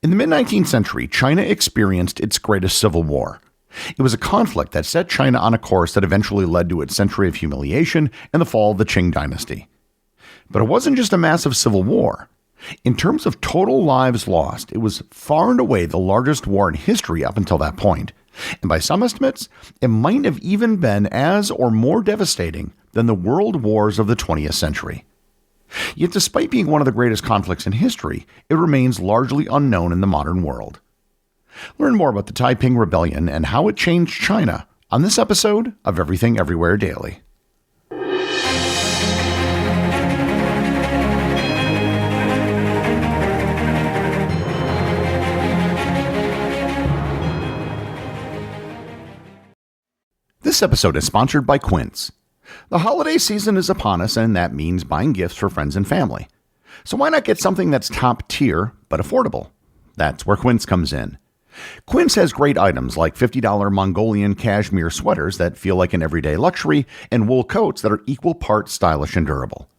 In the mid-19th century, China experienced its greatest civil war. It was a conflict that set China on a course that eventually led to its century of humiliation and the fall of the Qing Dynasty. But it wasn't just a massive civil war. In terms of total lives lost, it was far and away the largest war in history up until that point. And by some estimates, it might have even been as or more devastating than the world wars of the 20th century. Yet despite being one of the greatest conflicts in history, it remains largely unknown in the modern world. Learn more about the Taiping Rebellion and how it changed China on this episode of Everything Everywhere Daily. This episode is sponsored by Quince. The holiday season is upon us, and that means buying gifts for friends and family. So why not get something that's top tier but affordable? That's where Quince comes in. Quince has great items like $50 Mongolian cashmere sweaters that feel like an everyday luxury and wool coats that are equal parts stylish and durable.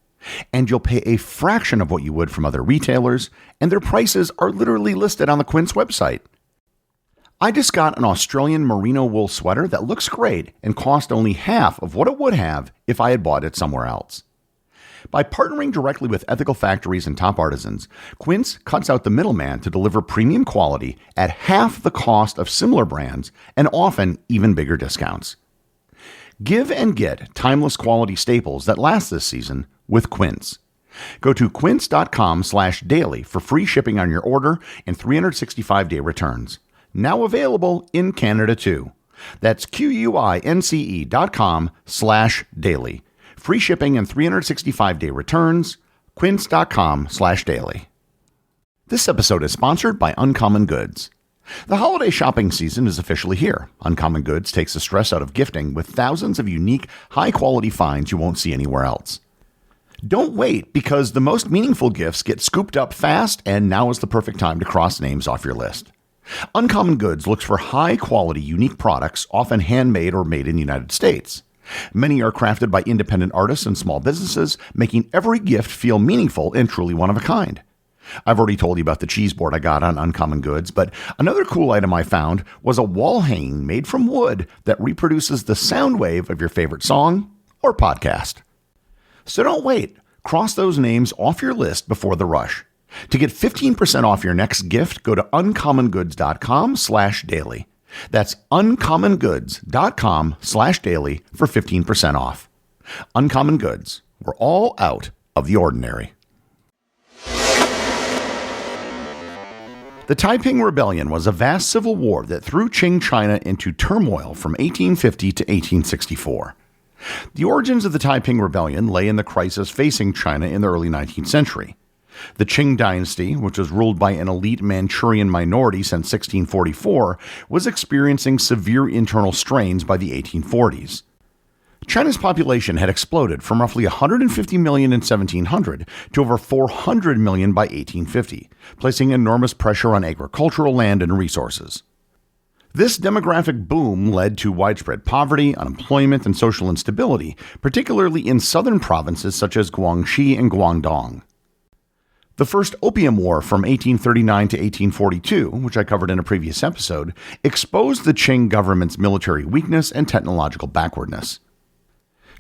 And you'll pay a fraction of what you would from other retailers, and their prices are literally listed on the Quince website. I just got an Australian merino wool sweater that looks great and cost only half of what it would have if I had bought it somewhere else. By partnering directly with ethical factories and top artisans, Quince cuts out the middleman to deliver premium quality at half the cost of similar brands and often even bigger discounts. Give and get timeless quality staples that last this season with Quince. Go to quince.com/daily for free shipping on your order and 365-day returns. Now available in Canada too. That's QUINCE.com/daily. Free shipping and 365-day returns. Quince.com/daily. This episode is sponsored by Uncommon Goods. The holiday shopping season is officially here. Uncommon Goods takes the stress out of gifting with thousands of unique, high-quality finds you won't see anywhere else. Don't wait, because the most meaningful gifts get scooped up fast, and now is the perfect time to cross names off your list. Uncommon Goods looks for high-quality, unique products, often handmade or made in the United States. Many are crafted by independent artists and small businesses, making every gift feel meaningful and truly one of a kind. I've already told you about the cheese board I got on Uncommon Goods, but another cool item I found was a wall hanging made from wood that reproduces the sound wave of your favorite song or podcast. So don't wait. Cross those names off your list before the rush. To get 15% off your next gift, go to uncommongoods.com/daily. That's uncommongoods.com/daily for 15% off. Uncommon Goods. We're all out of the ordinary. The Taiping Rebellion was a vast civil war that threw Qing China into turmoil from 1850 to 1864. The origins of the Taiping Rebellion lay in the crisis facing China in the early 19th century. The Qing Dynasty, which was ruled by an elite Manchurian minority since 1644, was experiencing severe internal strains by the 1840s. China's population had exploded from roughly 150 million in 1700 to over 400 million by 1850, placing enormous pressure on agricultural land and resources. This demographic boom led to widespread poverty, unemployment, and social instability, particularly in southern provinces such as Guangxi and Guangdong. The First Opium War from 1839 to 1842, which I covered in a previous episode, exposed the Qing government's military weakness and technological backwardness.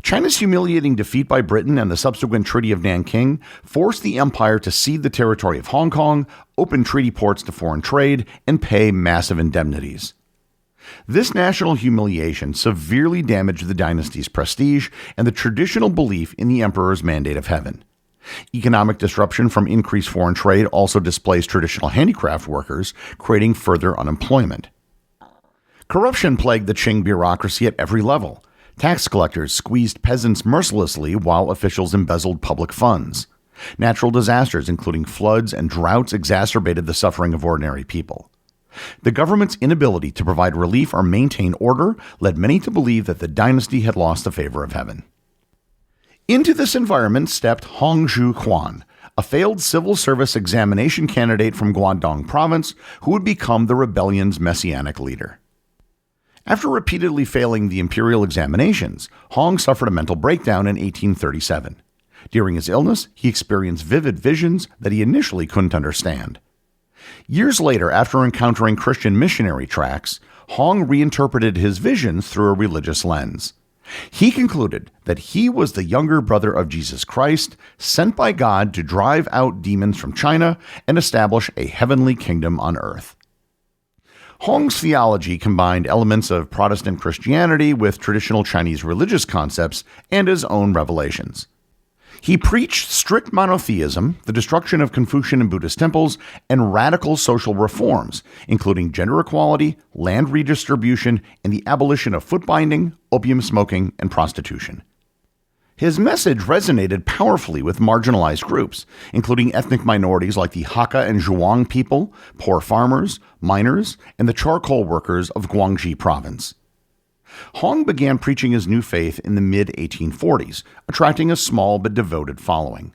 China's humiliating defeat by Britain and the subsequent Treaty of Nanking forced the empire to cede the territory of Hong Kong, open treaty ports to foreign trade, and pay massive indemnities. This national humiliation severely damaged the dynasty's prestige and the traditional belief in the emperor's mandate of heaven. Economic disruption from increased foreign trade also displaced traditional handicraft workers, creating further unemployment. Corruption plagued the Qing bureaucracy at every level. Tax collectors squeezed peasants mercilessly while officials embezzled public funds. Natural disasters, including floods and droughts, exacerbated the suffering of ordinary people. The government's inability to provide relief or maintain order led many to believe that the dynasty had lost the favor of heaven. Into this environment stepped Hong Zhu-quan, a failed civil service examination candidate from Guangdong province who would become the rebellion's messianic leader. After repeatedly failing the imperial examinations, Hong suffered a mental breakdown in 1837. During his illness, he experienced vivid visions that he initially couldn't understand. Years later, after encountering Christian missionary tracts, Hong reinterpreted his visions through a religious lens. He concluded that he was the younger brother of Jesus Christ, sent by God to drive out demons from China and establish a heavenly kingdom on earth. Hong's theology combined elements of Protestant Christianity with traditional Chinese religious concepts and his own revelations. He preached strict monotheism, the destruction of Confucian and Buddhist temples, and radical social reforms, including gender equality, land redistribution, and the abolition of foot binding, opium smoking, and prostitution. His message resonated powerfully with marginalized groups, including ethnic minorities like the Hakka and Zhuang people, poor farmers, miners, and the charcoal workers of Guangxi province. Hong began preaching his new faith in the mid-1840s, attracting a small but devoted following.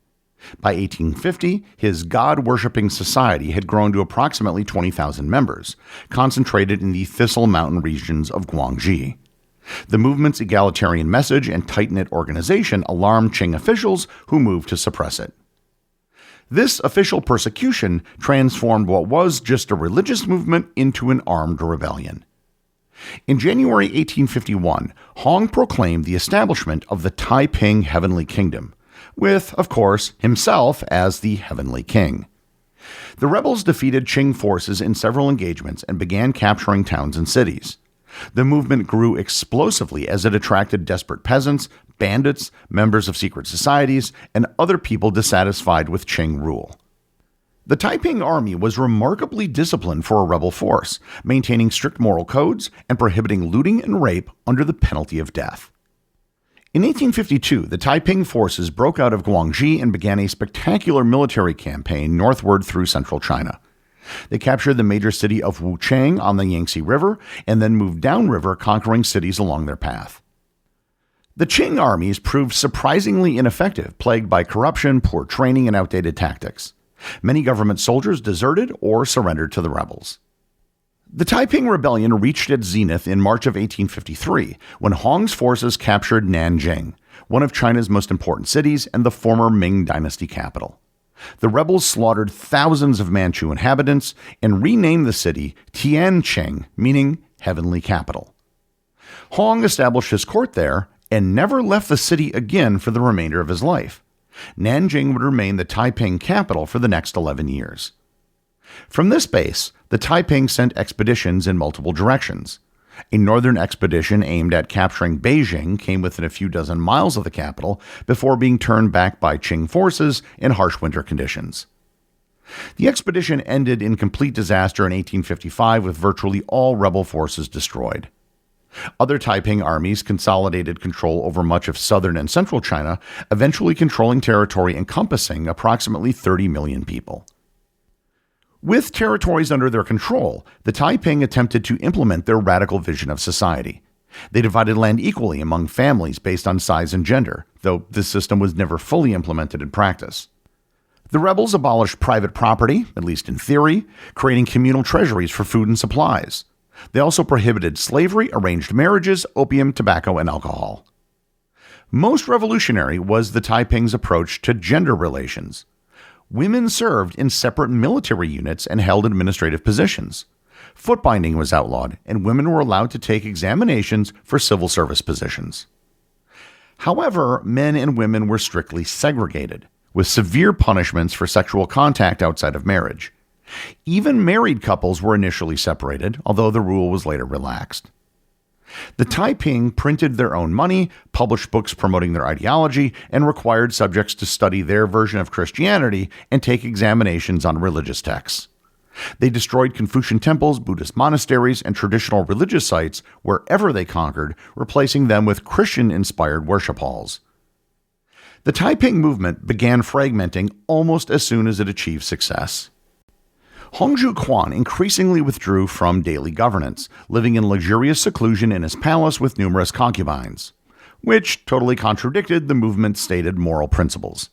By 1850, his God-worshipping society had grown to approximately 20,000 members, concentrated in the Thistle Mountain regions of Guangxi. The movement's egalitarian message and tight-knit organization alarmed Qing officials who moved to suppress it. This official persecution transformed what was just a religious movement into an armed rebellion. In January 1851, Hong proclaimed the establishment of the Taiping Heavenly Kingdom, with, of course, himself as the Heavenly King. The rebels defeated Qing forces in several engagements and began capturing towns and cities. The movement grew explosively as it attracted desperate peasants, bandits, members of secret societies, and other people dissatisfied with Qing rule. The Taiping army was remarkably disciplined for a rebel force, maintaining strict moral codes and prohibiting looting and rape under the penalty of death. In 1852, the Taiping forces broke out of Guangxi and began a spectacular military campaign northward through central China. They captured the major city of Wuchang on the Yangtze River and then moved downriver, conquering cities along their path. The Qing armies proved surprisingly ineffective, plagued by corruption, poor training, and outdated tactics. Many government soldiers deserted or surrendered to the rebels. The Taiping Rebellion reached its zenith in March of 1853, when Hong's forces captured Nanjing, one of China's most important cities and the former Ming Dynasty capital. The rebels slaughtered thousands of Manchu inhabitants and renamed the city Tianqing, meaning heavenly capital. Hong established his court there and never left the city again for the remainder of his life. Nanjing would remain the Taiping capital for the next 11 years. From this base, the Taiping sent expeditions in multiple directions. A northern expedition aimed at capturing Beijing came within a few dozen miles of the capital before being turned back by Qing forces in harsh winter conditions. The expedition ended in complete disaster in 1855 with virtually all rebel forces destroyed. Other Taiping armies consolidated control over much of southern and central China, eventually controlling territory encompassing approximately 30 million people. With territories under their control, the Taiping attempted to implement their radical vision of society. They divided land equally among families based on size and gender, though this system was never fully implemented in practice. The rebels abolished private property, at least in theory, creating communal treasuries for food and supplies. They also prohibited slavery, arranged marriages, opium, tobacco, and alcohol. Most revolutionary was the Taiping's approach to gender relations. Women served in separate military units and held administrative positions. Foot binding was outlawed, and women were allowed to take examinations for civil service positions. However, men and women were strictly segregated, with severe punishments for sexual contact outside of marriage. Even married couples were initially separated, although the rule was later relaxed. The Taiping printed their own money, published books promoting their ideology, and required subjects to study their version of Christianity and take examinations on religious texts. They destroyed Confucian temples, Buddhist monasteries, and traditional religious sites wherever they conquered, replacing them with Christian-inspired worship halls. The Taiping movement began fragmenting almost as soon as it achieved success. Hongzhu Quan increasingly withdrew from daily governance, living in luxurious seclusion in his palace with numerous concubines, which totally contradicted the movement's stated moral principles.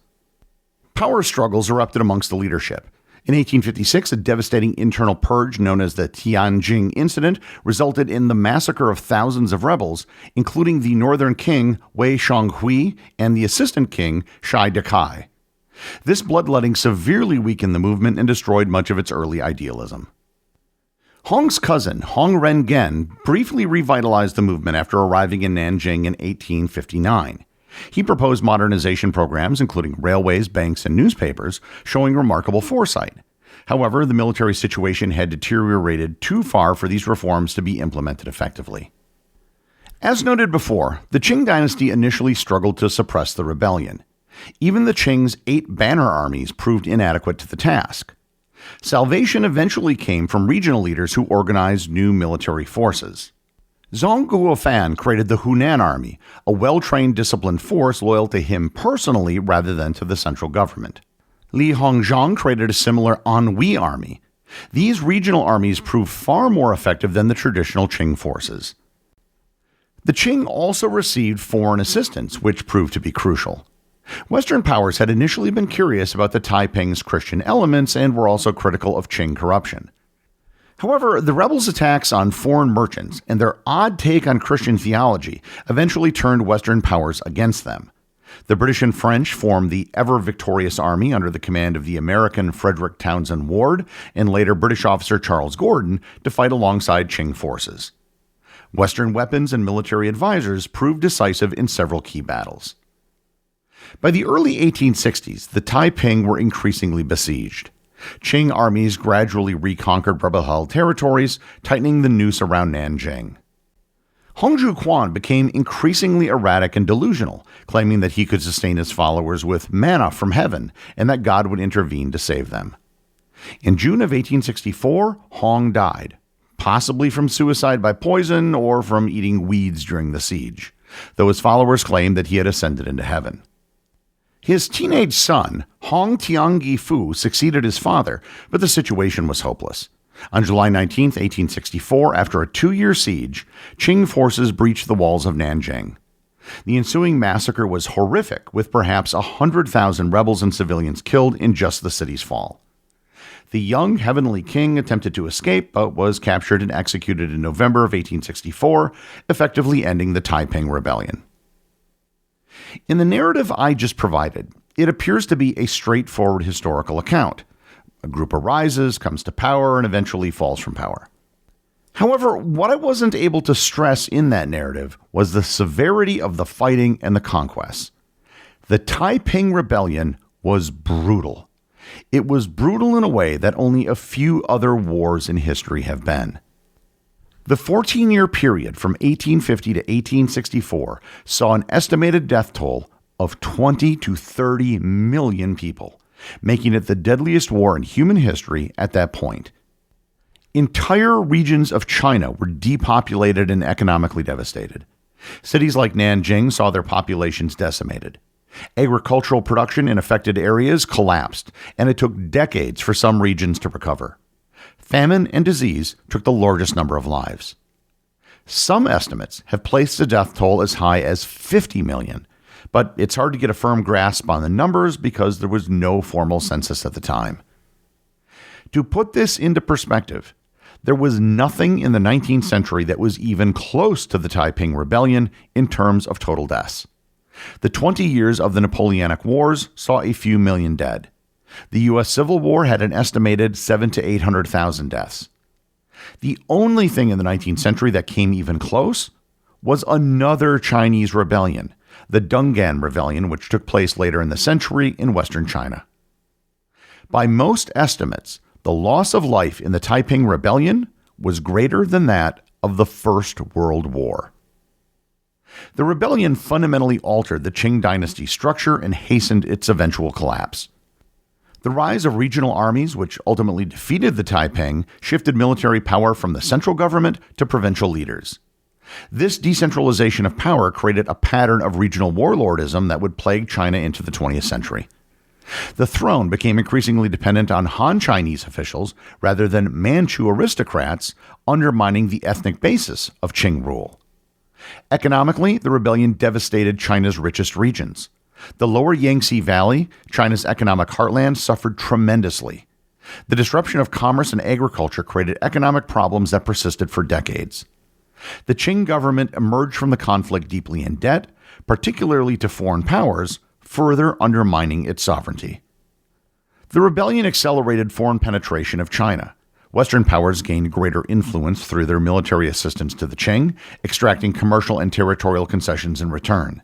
Power struggles erupted amongst the leadership. In 1856, a devastating internal purge known as the Tianjing Incident resulted in the massacre of thousands of rebels, including the northern king Wei Shanghui and the assistant king Shai Dakai. This bloodletting severely weakened the movement and destroyed much of its early idealism. Hong's cousin, Hong Rengen, briefly revitalized the movement after arriving in Nanjing in 1859. He proposed modernization programs, including railways, banks, and newspapers, showing remarkable foresight. However, the military situation had deteriorated too far for these reforms to be implemented effectively. As noted before, the Qing Dynasty initially struggled to suppress the rebellion. Even the Qing's 8 banner armies proved inadequate to the task. Salvation eventually came from regional leaders who organized new military forces. Zhang Guofan created the Hunan Army, a well-trained, disciplined force loyal to him personally rather than to the central government. Li Hongzhang created a similar Anhui Army. These regional armies proved far more effective than the traditional Qing forces. The Qing also received foreign assistance, which proved to be crucial. Western powers had initially been curious about the Taiping's Christian elements and were also critical of Qing corruption. However, the rebels' attacks on foreign merchants and their odd take on Christian theology eventually turned Western powers against them. The British and French formed the ever-victorious army under the command of the American Frederick Townsend Ward and later British officer Charles Gordon to fight alongside Qing forces. Western weapons and military advisors proved decisive in several key battles. By the early 1860s, the Taiping were increasingly besieged. Qing armies gradually reconquered rebel-held territories, tightening the noose around Nanjing. Hongzhu Quan became increasingly erratic and delusional, claiming that he could sustain his followers with manna from heaven and that God would intervene to save them. In June of 1864, Hong died, possibly from suicide by poison or from eating weeds during the siege, though his followers claimed that he had ascended into heaven. His teenage son, Hong Tiangi-fu, succeeded his father, but the situation was hopeless. On July 19, 1864, after a 2-year siege, Qing forces breached the walls of Nanjing. The ensuing massacre was horrific, with perhaps 100,000 rebels and civilians killed in just the city's fall. The young heavenly king attempted to escape, but was captured and executed in November of 1864, effectively ending the Taiping Rebellion. In the narrative I just provided, it appears to be a straightforward historical account. A group arises, comes to power, and eventually falls from power. However, what I wasn't able to stress in that narrative was the severity of the fighting and the conquests. The Taiping Rebellion was brutal. It was brutal in a way that only a few other wars in history have been. The 14-year period from 1850 to 1864 saw an estimated death toll of 20 to 30 million people, making it the deadliest war in human history at that point. Entire regions of China were depopulated and economically devastated. Cities like Nanjing saw their populations decimated. Agricultural production in affected areas collapsed, and it took decades for some regions to recover. Famine and disease took the largest number of lives. Some estimates have placed the death toll as high as 50 million, but it's hard to get a firm grasp on the numbers because there was no formal census at the time. To put this into perspective, there was nothing in the 19th century that was even close to the Taiping Rebellion in terms of total deaths. The 20 years of the Napoleonic Wars saw a few million dead. The U.S. Civil War had an estimated 700,000 to 800,000 deaths. The only thing in the 19th century that came even close was another Chinese rebellion, the Dungan Rebellion, which took place later in the century in western China. By most estimates, the loss of life in the Taiping Rebellion was greater than that of the First World War. The rebellion fundamentally altered the Qing Dynasty structure and hastened its eventual collapse. The rise of regional armies, which ultimately defeated the Taiping, shifted military power from the central government to provincial leaders. This decentralization of power created a pattern of regional warlordism that would plague China into the 20th century. The throne became increasingly dependent on Han Chinese officials rather than Manchu aristocrats, undermining the ethnic basis of Qing rule. Economically, the rebellion devastated China's richest regions. The lower Yangtze Valley, China's economic heartland, suffered tremendously. The disruption of commerce and agriculture created economic problems that persisted for decades. The Qing government emerged from the conflict deeply in debt, particularly to foreign powers, further undermining its sovereignty. The rebellion accelerated foreign penetration of China. Western powers gained greater influence through their military assistance to the Qing, extracting commercial and territorial concessions in return.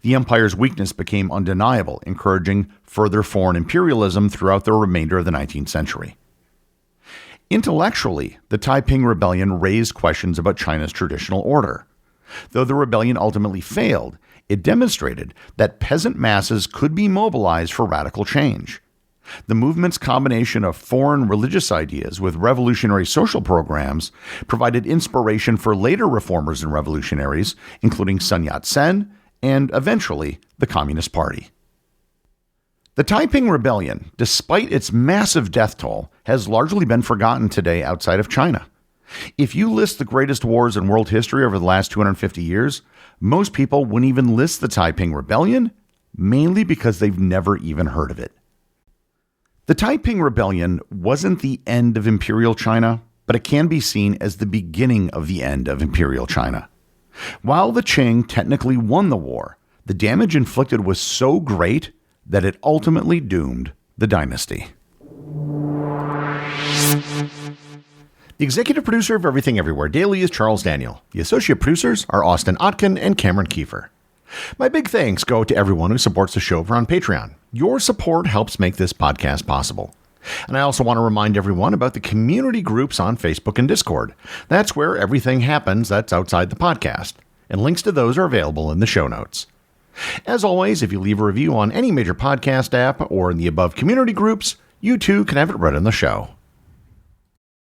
The empire's weakness became undeniable, encouraging further foreign imperialism throughout the remainder of the 19th century. Intellectually, the Taiping Rebellion raised questions about China's traditional order. Though the rebellion ultimately failed, it demonstrated that peasant masses could be mobilized for radical change. The movement's combination of foreign religious ideas with revolutionary social programs provided inspiration for later reformers and revolutionaries, including Sun Yat-sen and, eventually, the Communist Party. The Taiping Rebellion, despite its massive death toll, has largely been forgotten today outside of China. If you list the greatest wars in world history over the last 250 years, most people wouldn't even list the Taiping Rebellion, mainly because they've never even heard of it. The Taiping Rebellion wasn't the end of Imperial China, but it can be seen as the beginning of the end of Imperial China. While the Qing technically won the war, the damage inflicted was so great that it ultimately doomed the dynasty. The executive producer of Everything Everywhere Daily is Charles Daniel. The associate producers are Austin Oetken and Cameron Kieffer. My big thanks go to everyone who supports the show over on Patreon. Your support helps make this podcast possible. And I also want to remind everyone about the community groups on Facebook and Discord. That's where everything happens that's outside the podcast. And links to those are available in the show notes. As always, if you leave a review on any major podcast app or in the above community groups, you too can have it read on the show.